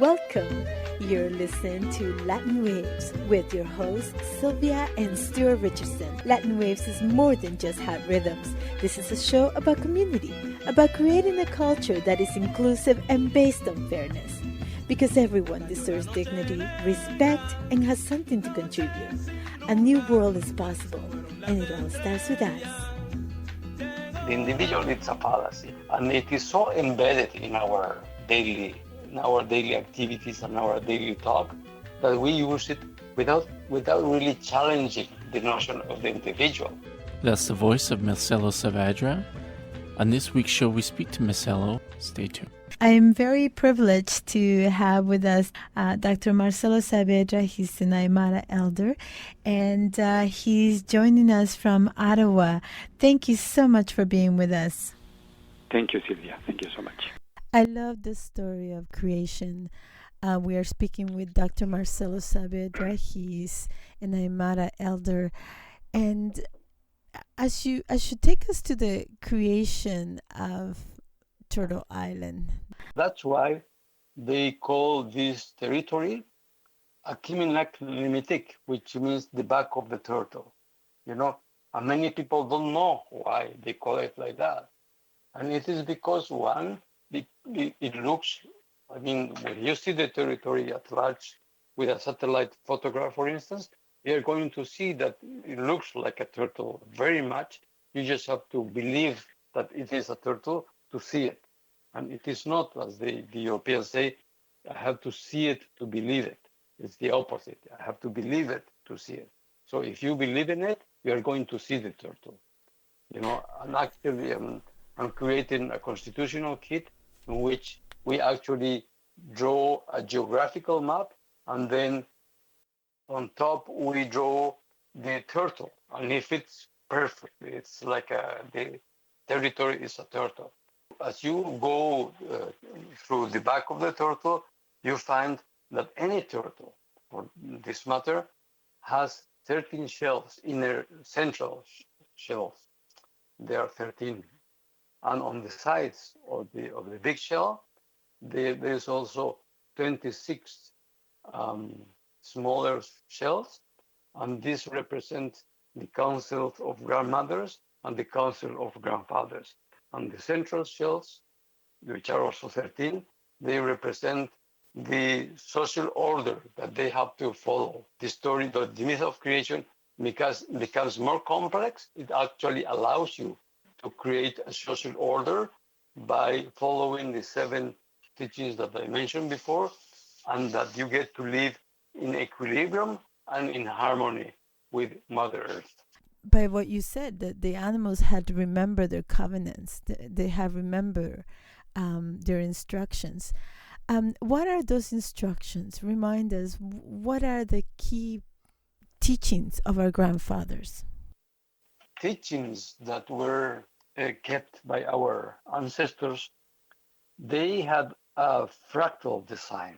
Welcome. You're listening to Latin Waves with your hosts Sylvia and Sylvia Richardson. Latin Waves is more than just hot rhythms. This is a show about community, about creating a culture that is inclusive and based on fairness. Because everyone deserves dignity, respect, and has something to contribute. A new world is possible, and it all starts with us. The individual is a fallacy, and it is so embedded in our daily activities and our daily talk that we use it without really challenging the notion of the individual. That's the voice of Marcelo Saavedra. On this week's show, we speak to Marcelo. Stay tuned. I'm very privileged to have with us Dr. Marcelo Saavedra. He's an Aymara elder, and he's joining us from Ottawa. Thank you so much for being with us. Thank you, Sylvia. Thank you so much. I love the story of creation. We are speaking with Dr. Marcelo Saavedra. He's an Aymara elder, and as you take us to the creation of Turtle Island. That's why they call this territory Akiminak Limitik, which means the back of the turtle. And many people don't know why they call it like that. And it is because, one, it looks, when you see the territory at large with a satellite photograph, for instance, you're going to see that it looks like a turtle very much. You just have to believe that it is a turtle to see it. And it is not, as the Europeans say, I have to see it to believe it. It's the opposite. I have to believe it to see it. So if you believe in it, you are going to see the turtle. And actually, I'm creating a constitutional kit in which we actually draw a geographical map, and then on top we draw the turtle. And if it's perfect, it's like the territory is a turtle. As you go through the back of the turtle, you find that any turtle, for this matter, has 13 shells, inner central shells. There are 13. And on the sides of the big shell, there is also 26 smaller shells, and this represents the councils of grandmothers and the council of grandfathers. And the central shells, which are also 13, they represent the social order that they have to follow. The story, the myth of creation, becomes more complex. It actually allows you to create a social order by following the 7 teachings that I mentioned before, and that you get to live in equilibrium and in harmony with Mother Earth. By what you said, that the animals had to remember their covenants. They have remember their instructions. What are those instructions? Remind us, what are the key teachings of our grandfathers? Teachings that were kept by our ancestors, they had a fractal design.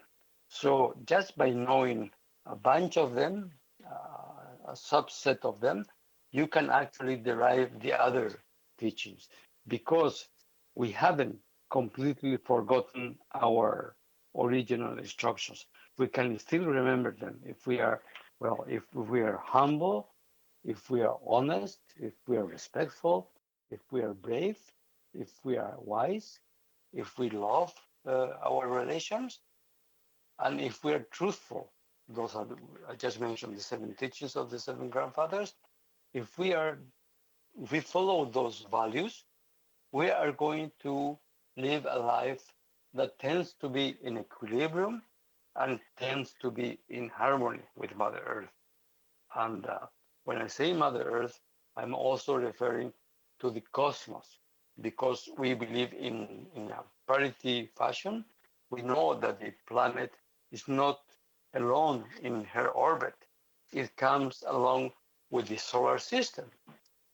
So just by knowing a bunch of them, a subset of them, you can actually derive the other teachings, because we haven't completely forgotten our original instructions. We can still remember them if we are humble, if we are honest, if we are respectful, if we are brave, if we are wise, if we love our relations, and if we are truthful. Those are, I just mentioned the 7 teachings of the 7 grandfathers. If we follow those values, we are going to live a life that tends to be in equilibrium and tends to be in harmony with Mother Earth. And when I say Mother Earth, I'm also referring to the cosmos, because we believe in a parity fashion. We know that the planet is not alone in her orbit. It comes along with the solar system,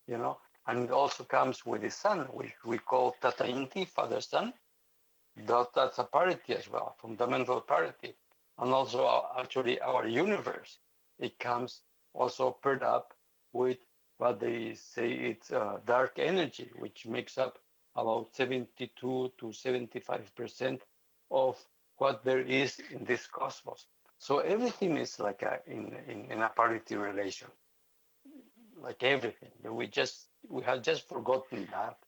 and it also comes with the sun, which we call Tata Inti, Father Sun. That's a parity as well, fundamental parity. And also actually our universe, it comes also paired up with what they say it's dark energy, which makes up about 72 to 75% of what there is in this cosmos. So everything is like in a parity relation, like everything. We have just forgotten that,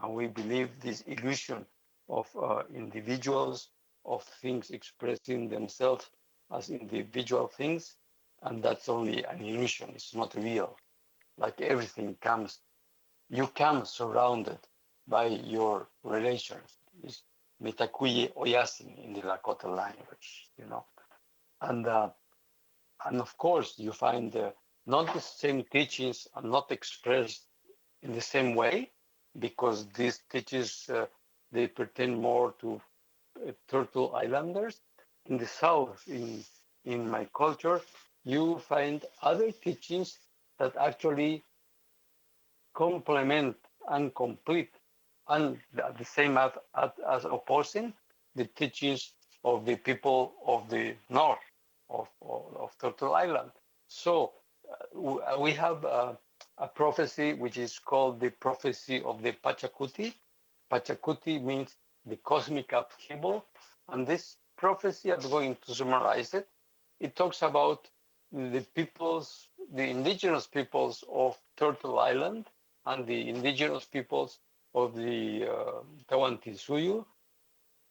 and we believe this illusion of individuals, of things expressing themselves as individual things, and that's only an illusion. It's not real. Like everything comes, you come surrounded by your relations. It's mitakuye oyasin in the Lakota language, and of course you find not the same teachings are not expressed in the same way, because these teachings they pertain more to Turtle Islanders. In the south, in my culture, you find other teachings that actually complement and complete, and at the same as opposing the teachings of the people of the north of Turtle Island. So we have a prophecy which is called the prophecy of the Pachacuti. Pachacuti means the cosmic upheaval, and this prophecy, I'm going to summarize it. It talks about the indigenous peoples of Turtle Island and the indigenous peoples of the Tawantinsuyu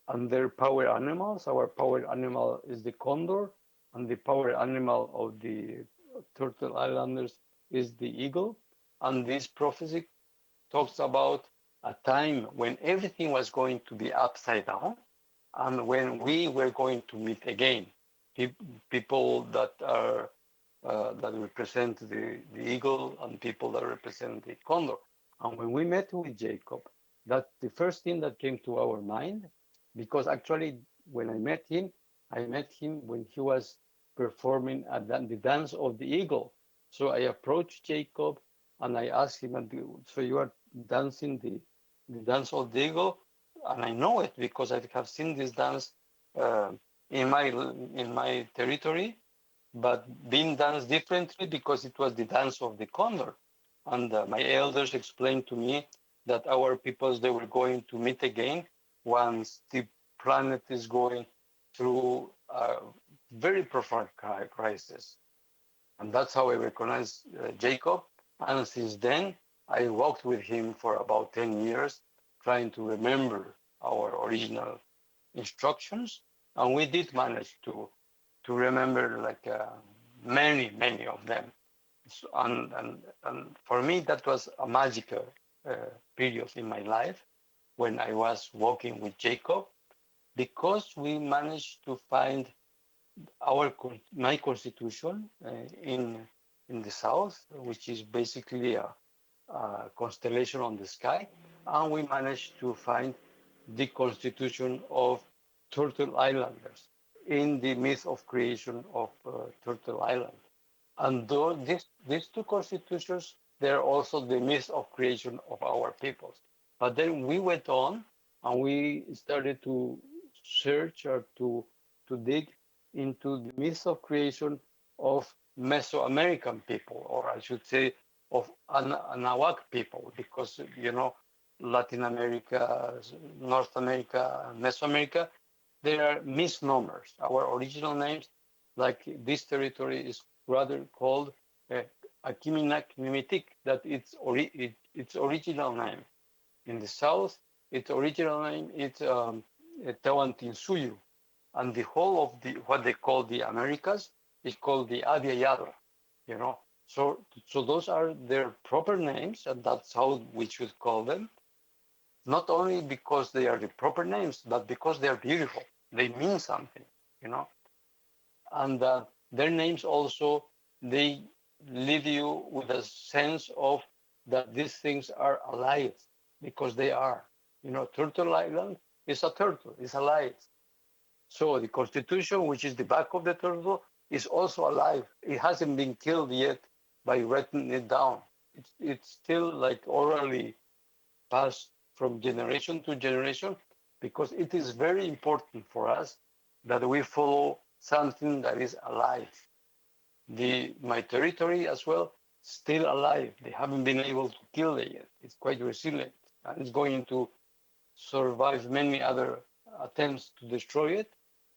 and their power animals. Our power animal is the condor, and the power animal of the Turtle Islanders is the eagle. And this prophecy talks about a time when everything was going to be upside down and when we were going to meet again. People that are that represent the eagle and people that represent the condor. And when we met with Jacob, that's the first thing that came to our mind, because actually when I met him when he was performing at the dance of the eagle. So I approached Jacob and I asked him, so you are dancing the dance of the eagle? And I know it because I have seen this dance uh, in my territory, but being danced differently because it was the dance of the condor. And my elders explained to me that our peoples, they were going to meet again once the planet is going through a very profound crisis. And that's how I recognized Jacob. And since then, I walked with him for about 10 years, trying to remember our original instructions. And we did manage to remember like many of them. So, and for me, that was a magical period in my life when I was walking with Jacob, because we managed to find my constitution in the south, which is basically a constellation on the sky, and we managed to find the constitution of Turtle Islanders in the myth of creation of Turtle Island. And though these two constitutions, they're also the myth of creation of our peoples. But then we went on and we started to search or to dig into the myth of creation of Mesoamerican people, or I should say of Anahuac people, because, Latin America, North America, Mesoamerica, they are misnomers. Our original names, like this territory is rather called Akiminak Mimitik, that its original name. In the south, its original name is Tawantinsuyu, and the whole of what they call the Americas is called the Abya Yadra, So those are their proper names, and that's how we should call them. Not only because they are the proper names, but because they are beautiful. They mean something, you know. And their names also, they leave you with a sense of that these things are alive, because they are. Turtle Island is a turtle, it's alive. So the Constitution, which is the back of the turtle, is also alive. It hasn't been killed yet by writing it down. It's still like orally passed from generation to generation, because it is very important for us that we follow something that is alive. My territory as well, still alive. They haven't been able to kill it yet. It's quite resilient, and it's going to survive many other attempts to destroy it.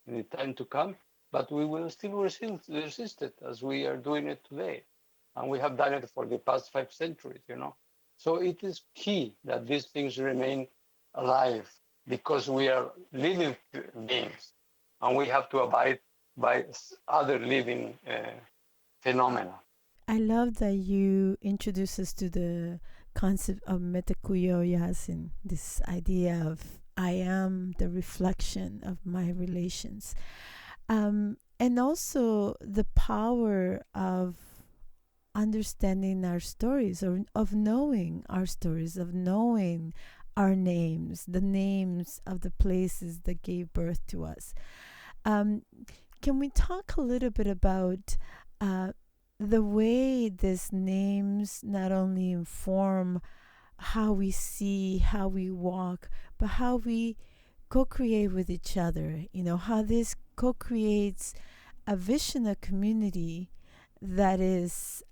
in the time to come, but we will still resist it as we are doing it today. And we have done it for the past 5 centuries, So it is key that these things remain alive because we are living beings and we have to abide by other living phenomena. I love that you introduce us to the concept of metakuyo yasin, this idea of I am the reflection of my relations. And also the power of understanding our stories, or of knowing our stories, of knowing our names, the names of the places that gave birth to us. Um, can we talk a little bit about the way these names not only inform how we see, how we walk, but how we co-create with each other? How this co-creates a vision of community that is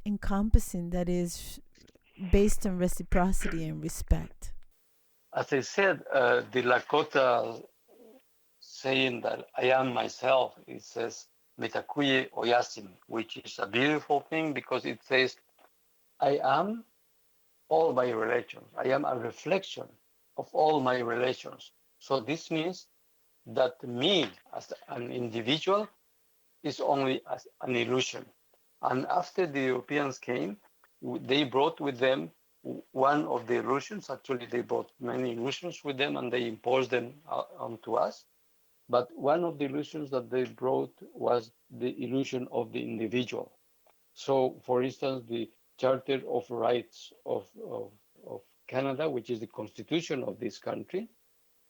encompassing, that is based on reciprocity and respect. As I said, the Lakota saying that I am myself, it says metakuye oyasin, which is a beautiful thing because it says I am all my relations. I am a reflection of all my relations. So this means that me as an individual is only as an illusion. And after the Europeans came, they brought with them one of the illusions. Actually, they brought many illusions with them and they imposed them onto us. But one of the illusions that they brought was the illusion of the individual. So, for instance, the Charter of Rights of Canada, which is the constitution of this country,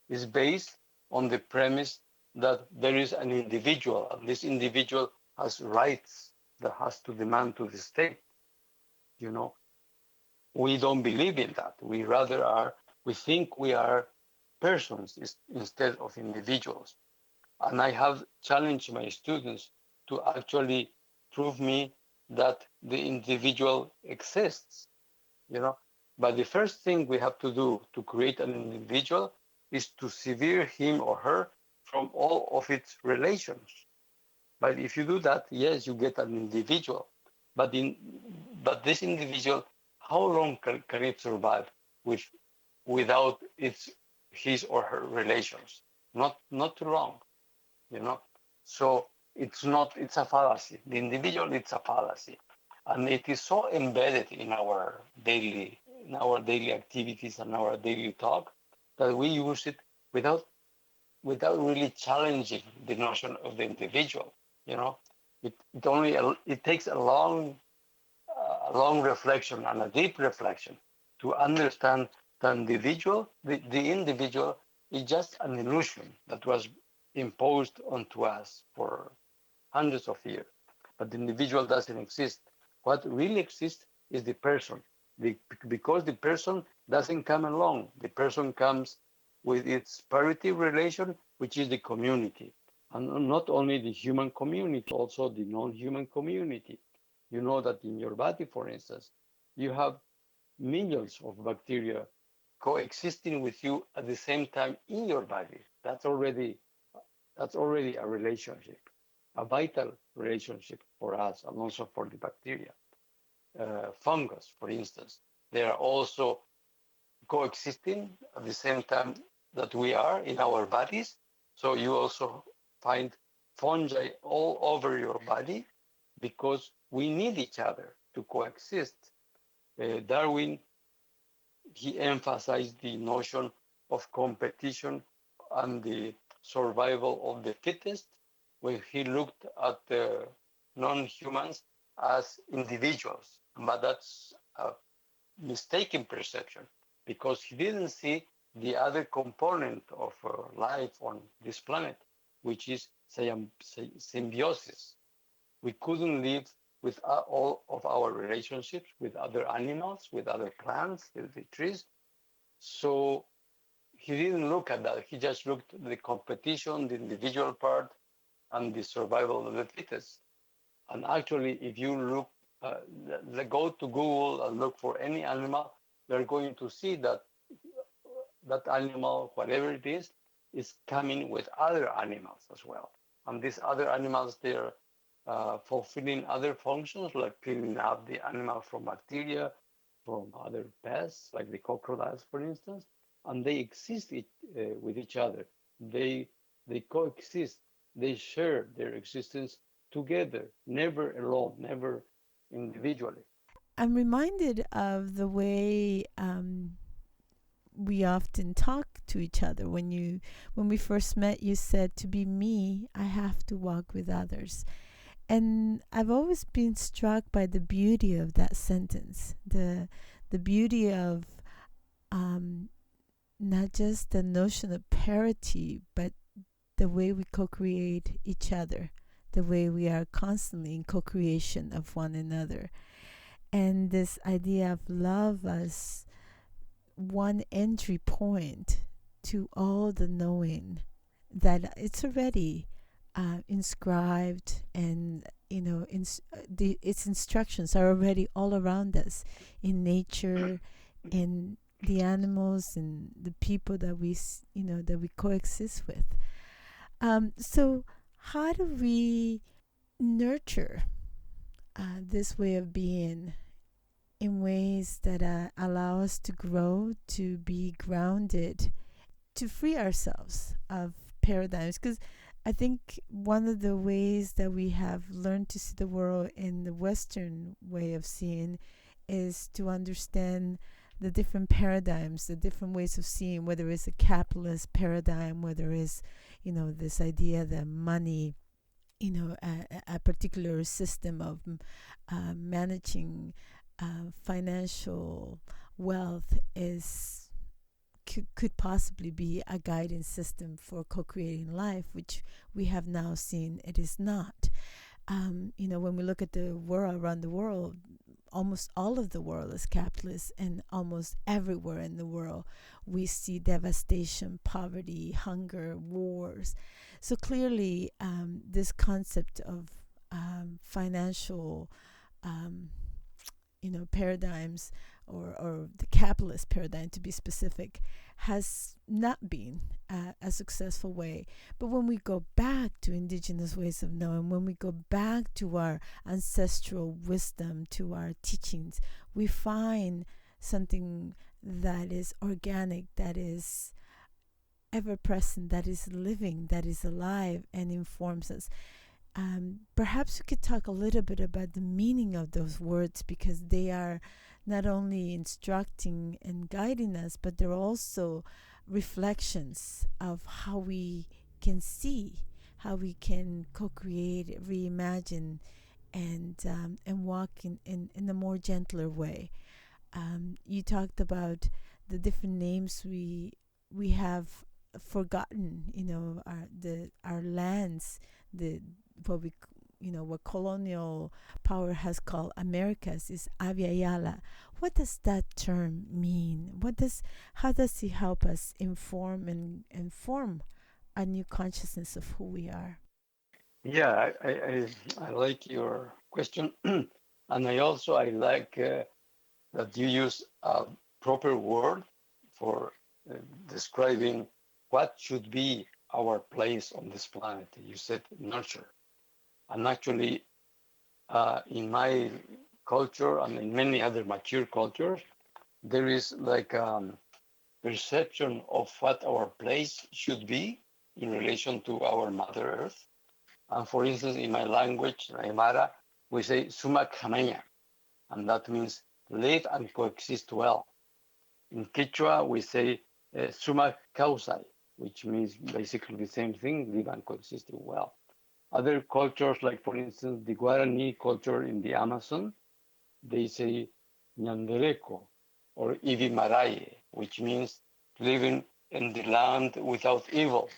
is based on the premise that there is an individual, and this individual has rights that has to demand to the state. We don't believe in that. We think we are persons instead of individuals. And I have challenged my students to actually prove me that the individual exists, But the first thing we have to do to create an individual is to sever him or her from all of its relations. But if you do that, yes, you get an individual. But this individual, how long can it survive without his or her relations? Not too long, So it's a fallacy. The individual, it's a fallacy, and it is so embedded in our daily activities and our daily talk that we use it without really challenging the notion of the individual. It takes a long reflection and a deep reflection to understand the individual. The individual is just an illusion that was imposed onto us for hundreds of years. But the individual doesn't exist. What really exists is the person, because the person doesn't come alone. The person comes with its parity relation, which is the community. And not only the human community, also the non-human community. You know that in your body, for instance, you have millions of bacteria coexisting with you at the same time in your body. That's already a relationship, a vital relationship for us and also for the bacteria. Fungus, for instance, they are also coexisting at the same time that we are in our bodies. So you also find fungi all over your body because we need each other to coexist. Darwin, he emphasized the notion of competition and the survival of the fittest when he looked at the non-humans as individuals. But that's a mistaken perception because he didn't see the other component of life on this planet, which is symbiosis. We couldn't live with all of our relationships with other animals, with other plants, with the trees. So he didn't look at that. He just looked at the competition, the individual part, and the survival of the fittest. And actually, if you look, go to Google and look for any animal, you're going to see that animal, whatever it is, is coming with other animals as well. And these other animals, they're fulfilling other functions like cleaning up the animal from bacteria, from other pests, like the crocodiles, for instance, and they exist with each other. They they coexist. They share their existence together, never alone, never individually. I'm reminded of the way we often talk to each other. When we first met, you said, "To be me, I have to walk with others." And I've always been struck by the beauty of that sentence, the beauty of um, not just the notion of parity, but the way we co-create each other, the way we are constantly in co-creation of one another, and this idea of love as one entry point to all the knowing, that it's already inscribed, and its instructions are already all around us in nature, in the animals and the people that that we coexist with. So how do we nurture this way of being in ways that allow us to grow, to be grounded, to free ourselves of paradigms? Because I think one of the ways that we have learned to see the world in the Western way of seeing is to understand the different paradigms, the different ways of seeing, whether it's a capitalist paradigm, whether it's, this idea that money, a particular system of managing financial wealth could possibly be a guiding system for co-creating life, which we have now seen it is not. When we look at the world, around the world, almost all of the world is capitalist, and almost everywhere in the world we see devastation, poverty, hunger, wars. So clearly, this concept of financial paradigms, or the capitalist paradigm to be specific, has not been a successful way. But when we go back to indigenous ways of knowing, when we go back to our ancestral wisdom, to our teachings, we find something that is organic, that is ever present, that is living, that is alive, and informs us. Perhaps we could talk a little bit about the meaning of those words, because they are not only instructing and guiding us, but they're also reflections of how we can see, how we can co-create, reimagine, and walk in a more gentler way. You talked about the different names we have forgotten, our lands, the what we what colonial power has called Americas is Avia Yala. What does that term mean? How does it help us inform and form a new consciousness of who we are? Yeah, I like your question, and I like that you use a proper word for describing what should be our place on this planet. You said nurture, and actually, in my culture and in many other mature cultures, there is like perception of what our place should be in relation to our Mother Earth. And for instance, in my language, Aymara, we say sumak hamaya, and that means live and coexist well. In Quechua, we say sumak kausai, which means basically the same thing, live and coexist well. Other cultures, like for instance, the Guarani culture in the Amazon, they say Nyandereko or Ivimaraye, which means living in the land without evil.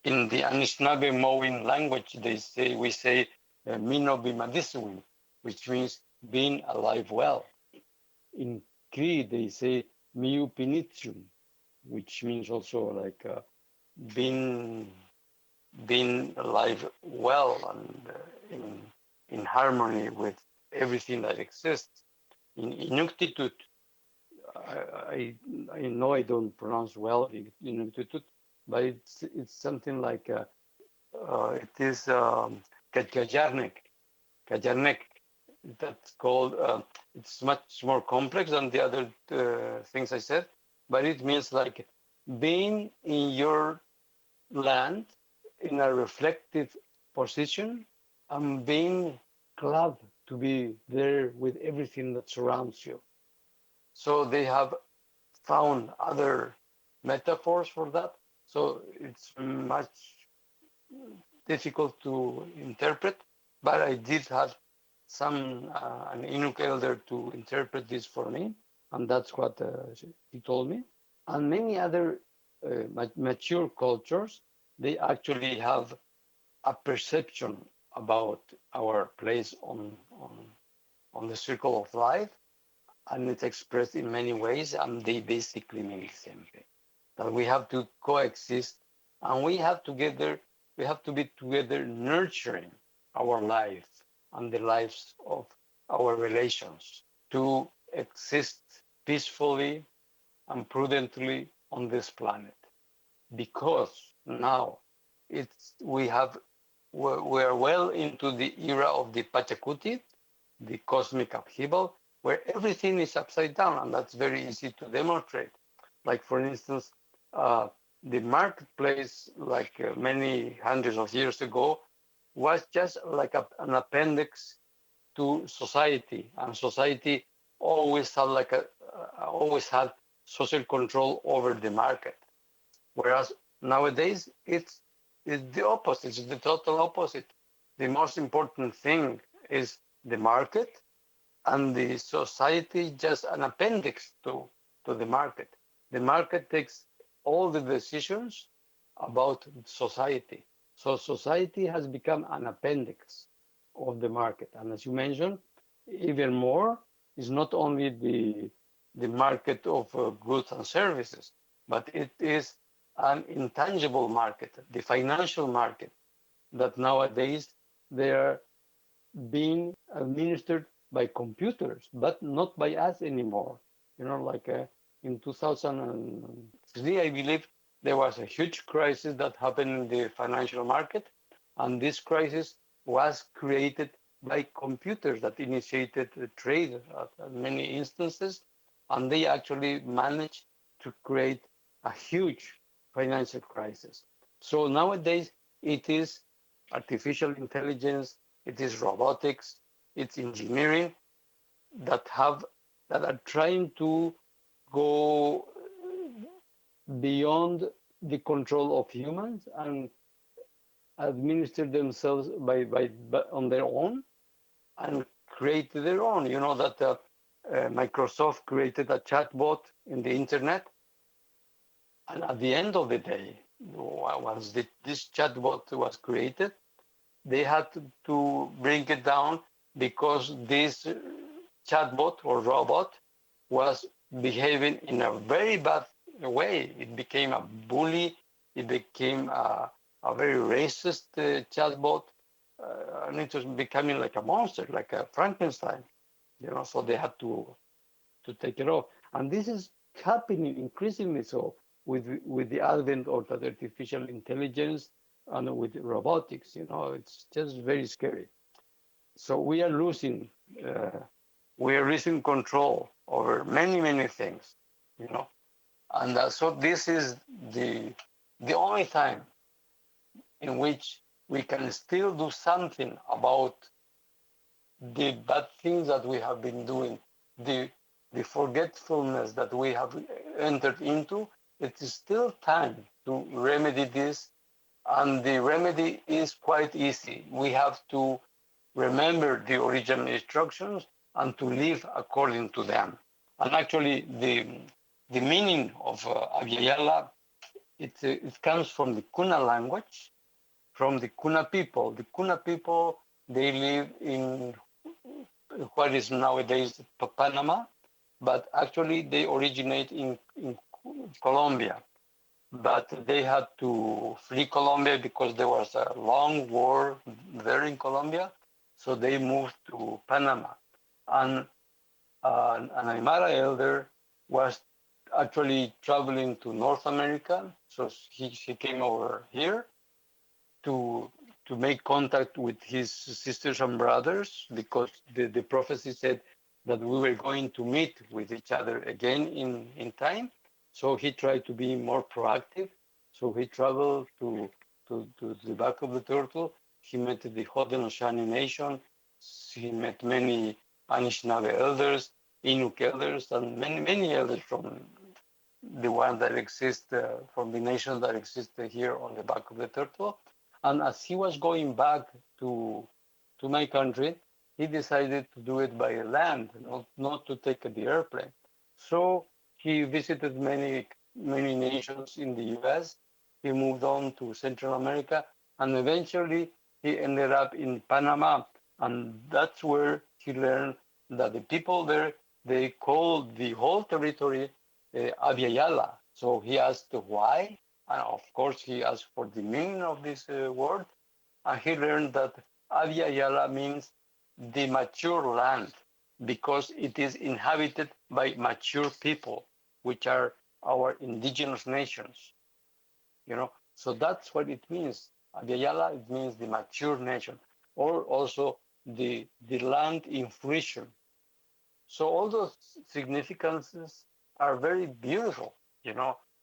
In the Anishinaabe Mowin language, we say Mino Bimadiswin, which means being alive well. In Cree, they say Miu Pinitsum, which means also like being alive well and in harmony with everything that exists. In Inuktitut, I know I don't pronounce well Inuktitut, but it's something like it is Kajarnek. That's called. It's much more complex than the other things I said, but it means like being in your land in a reflective position and being glad to be there with everything that surrounds you. So they have found other metaphors for that. So it's much difficult to interpret, but I did have an Inuk elder to interpret this for me, and that's what he told me. And many other mature cultures, they actually have a perception about our place on the circle of life, and it's expressed in many ways, and they basically mean the same thing. That we have to coexist, and we have to be together nurturing our life and the lives of our relations to exist peacefully and prudently on this planet. Because now we are well into the era of the Pachacuti, the cosmic upheaval, where everything is upside down, and that's very easy to demonstrate. Like, for instance, the marketplace, like many hundreds of years ago, was just like an appendix to society, and society always had social control over the market. Whereas nowadays it's the opposite, it's the total opposite. The most important thing is the market, and the society just an appendix to the market. The market takes all the decisions about society. So society has become an appendix of the market. And as you mentioned, even more is not only the market of goods and services, but it is an intangible market, the financial market, that nowadays they are being administered by computers, but not by us anymore. Like in 2003, I believe there was a huge crisis that happened in the financial market, and this crisis was created by computers that initiated the trade at many instances, and they actually managed to create a huge financial crisis. So nowadays, it is artificial intelligence, it is robotics, it's engineering that are trying to go beyond the control of humans and administer themselves by on their own and create their own. You know that Microsoft created a chatbot in the internet, and at the end of the day, once this chatbot was created, they had to bring it down because this chatbot or robot was behaving in a very bad way. It became a bully. It became a very racist chatbot, and it was becoming like a monster, like a Frankenstein. So they had to take it off. And this is happening increasingly so with the advent of artificial intelligence and with robotics. It's just very scary. So we are losing control over many things. And so this is the only time in which we can still do something about the bad things that we have been doing, the forgetfulness that we have entered into. It is still time to remedy this, and the remedy is quite easy. We have to remember the original instructions and to live according to them. And actually, the meaning of Abiyala, it comes from the Kuna language, from the Kuna people. The Kuna people, they live in what is nowadays Panama, but actually they originate in Colombia. But they had to flee Colombia because there was a long war there in Colombia. So they moved to Panama. And an Aymara elder was actually traveling to North America. So he came over here to make contact with his sisters and brothers, because the prophecy said that we were going to meet with each other again in time. So he tried to be more proactive. So he traveled to the back of the turtle. He met the Haudenosaunee Nation. He met many Anishinaabe elders, Inuk elders, and many elders from the ones that exist, from the nations that exist here on the back of the turtle. And as he was going back to my country, he decided to do it by land, not to take the airplane. So he visited many nations in the U.S. He moved on to Central America, and eventually he ended up in Panama. And that's where he learned that the people there, they called the whole territory Abya. So he asked why, and of course he asked for the meaning of this word, and he learned that Abya means the mature land, because it is inhabited by mature people, which are our indigenous nations. So that's what it means. Abya, it means the mature nation, or also the land in fruition. So all those significances are very beautiful,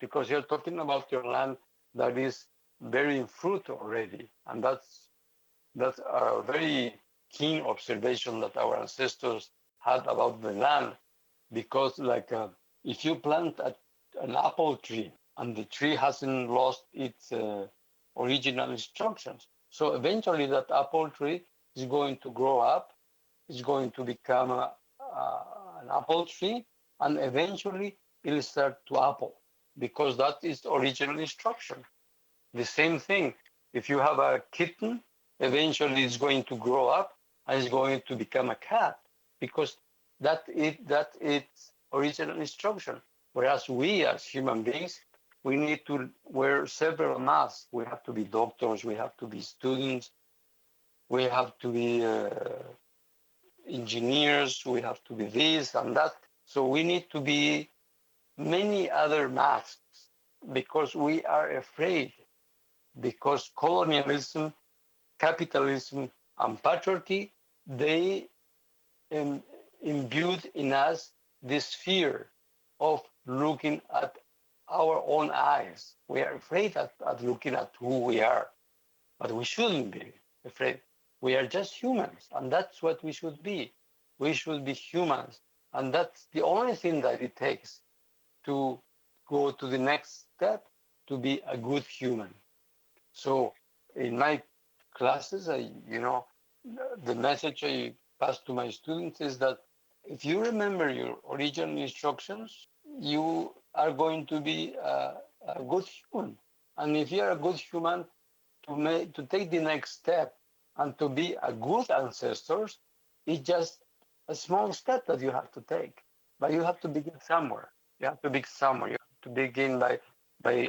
because you're talking about your land that is bearing fruit already. And that's a very keen observation that our ancestors had about the land, because if you plant an apple tree and the tree hasn't lost its original instructions, so eventually that apple tree is going to grow up, it's going to become an apple tree, and eventually it'll start to apple, because that is original instruction. The same thing, if you have a kitten, eventually it's going to grow up and it's going to become a cat, because that is original instruction. Whereas we as human beings, we need to wear several masks. We have to be doctors, we have to be students, we have to be engineers, we have to be this and that. So we need to be many other masks, because we are afraid, because colonialism, capitalism, and patriarchy, they imbued in us this fear of looking at our own eyes. We are afraid at looking at who we are, but we shouldn't be afraid. We are just humans, and that's what we should be. We should be humans, and that's the only thing that it takes to go to the next step, to be a good human. So in my classes, the message I pass to my students is that if you remember your original instructions, you are going to be a good human. And if you are a good human, to take the next step and to be a good ancestors, it's just a small step that you have to take. But you have to begin somewhere. You have to begin by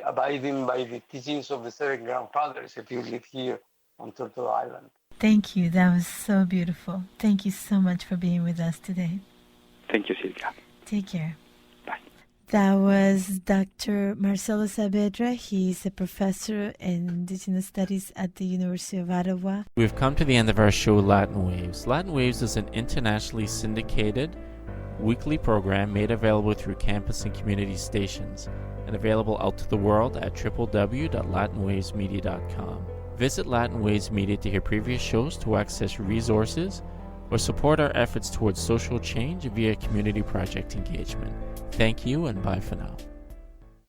abiding by the teachings of the seven grandfathers if you live here on Turtle Island. Thank you. That was so beautiful. Thank you so much for being with us today. Thank you, Sylvia. Take care. Bye. That was Dr. Marcelo Saavedra. He's a professor in Indigenous Studies at the University of Ottawa. We've come to the end of our show, Latin Waves. Latin Waves is an internationally syndicated weekly program made available through campus and community stations and available out to the world at www.latinwavesmedia.com. Visit Latin Waves Media to hear previous shows, to access resources, or support our efforts towards social change via community project engagement. Thank you and bye for now.